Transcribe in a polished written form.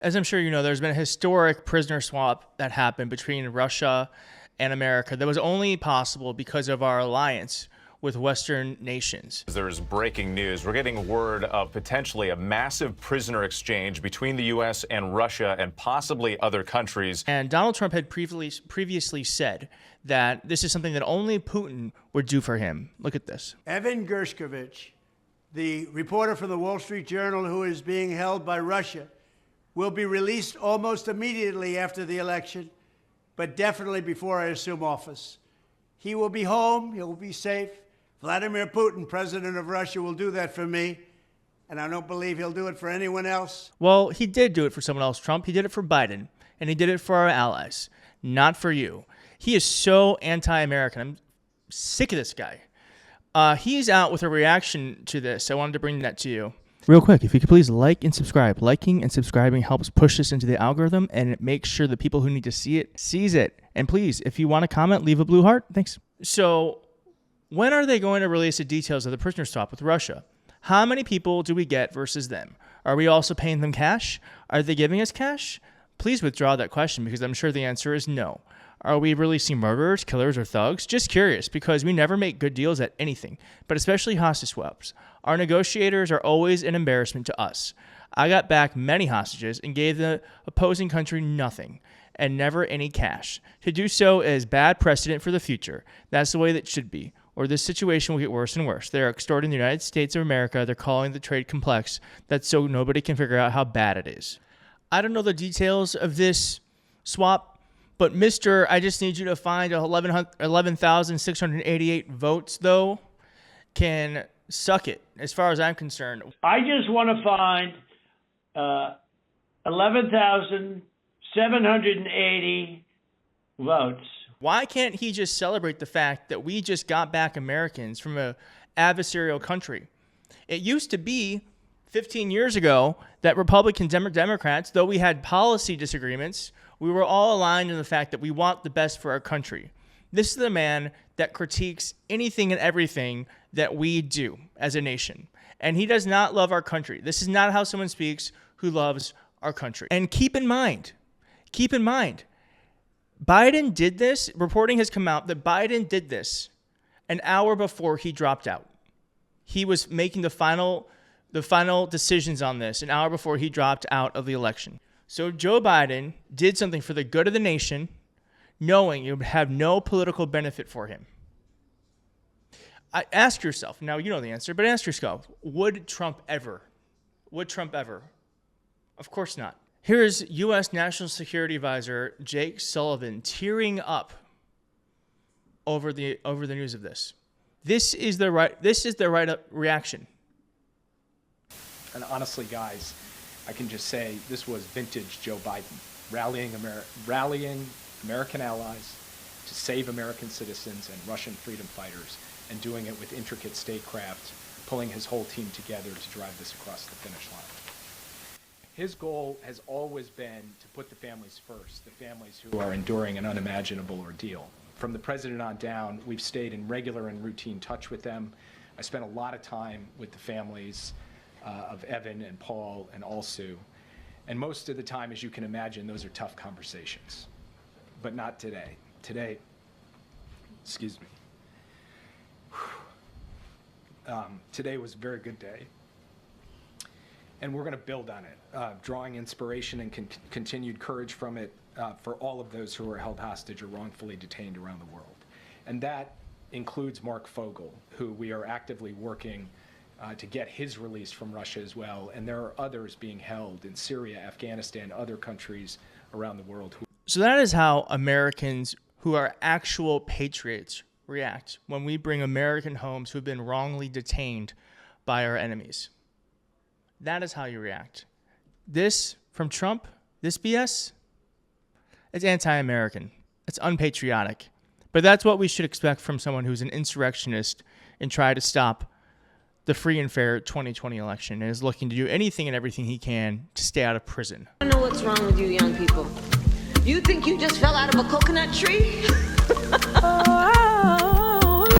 As I'm sure you know, there's been a historic prisoner swap that happened between Russia and America that was only possible because of our alliance with Western nations. There's breaking news. We're getting word of potentially a massive prisoner exchange between the U.S. and Russia and possibly other countries. And Donald Trump had previously said that this is something that only Putin would do for him. Look at this. Evan Gershkovich, the reporter from the Wall Street Journal who is being held by Russia, will be released almost immediately after the election, but definitely before I assume office. He will be home. He will be safe. Vladimir Putin, president of Russia, will do that for me, and I don't believe he'll do it for anyone else. Well, he did do it for someone else, Trump. He did it for Biden, and he did it for our allies, not for you. He is so anti-American. I'm sick of this guy. He's out with a reaction to this. I wanted to bring that to you. Real quick, if you could please like and subscribe. Liking and subscribing helps push this into the algorithm, and it makes sure the people who need to see it sees it. And please, if you want to comment, leave a blue heart. Thanks. So, when are they going to release the details of the prisoner swap with Russia? How many people do we get versus them? Are we also paying them cash? Are they giving us cash? Please withdraw that question because I'm sure the answer is no. Are we releasing murderers, killers, or thugs? Just curious, because we never make good deals at anything, but especially hostage swaps. Our negotiators are always an embarrassment to us. I got back many hostages and gave the opposing country nothing, and never any cash. To do so is bad precedent for the future. That's the way that should be, or this situation will get worse and worse. They're extorting the United States of America. They're calling the trade complex. That's so nobody can figure out how bad it is. I don't know the details of this swap, but Mr. I just need you to find 11,688 votes, though, can suck it, as far as I'm concerned. I just want to find 11,780 votes. Why can't he just celebrate the fact that we just got back Americans from an adversarial country? It used to be 15 years ago that Republican Democrats, though we had policy disagreements, we were all aligned in the fact that we want the best for our country. This is the man that critiques anything and everything that we do as a nation. And he does not love our country. This is not how someone speaks who loves our country. And keep in mind, Biden did this. Reporting has come out that Biden did this an hour before he dropped out. He was making the final decisions on this an hour before he dropped out of the election. So Joe Biden did something for the good of the nation, knowing it would have no political benefit for him. Ask yourself, now you know the answer, but ask yourself, would Trump ever? Of course not. Here's U.S. National Security Advisor Jake Sullivan tearing up over the news of this. This is the right reaction. And honestly, guys, I can just say this was vintage Joe Biden, rallying American allies to save American citizens and Russian freedom fighters, and doing it with intricate statecraft, pulling his whole team together to drive this across the finish line. His goal has always been to put the families first, the families who are enduring an unimaginable ordeal. From the president on down, we've stayed in regular and routine touch with them. I spent a lot of time with the families of Evan and Paul and Alsu. And most of the time, as you can imagine, those are tough conversations. But not today. Today was a very good day. And we're going to build on it, drawing inspiration and continued courage from it for all of those who are held hostage or wrongfully detained around the world. And that includes Mark Fogel, who we are actively working to get his release from Russia as well. And there are others being held in Syria, Afghanistan, other countries around the world. So that is how Americans who are actual patriots react when we bring American homes who have been wrongly detained by our enemies. That is how you react. This from Trump, this BS, it's anti-American. It's unpatriotic. But that's what we should expect from someone who's an insurrectionist and try to stop the free and fair 2020 election and is looking to do anything and everything he can to stay out of prison. I don't know what's wrong with you young people. You think you just fell out of a coconut tree?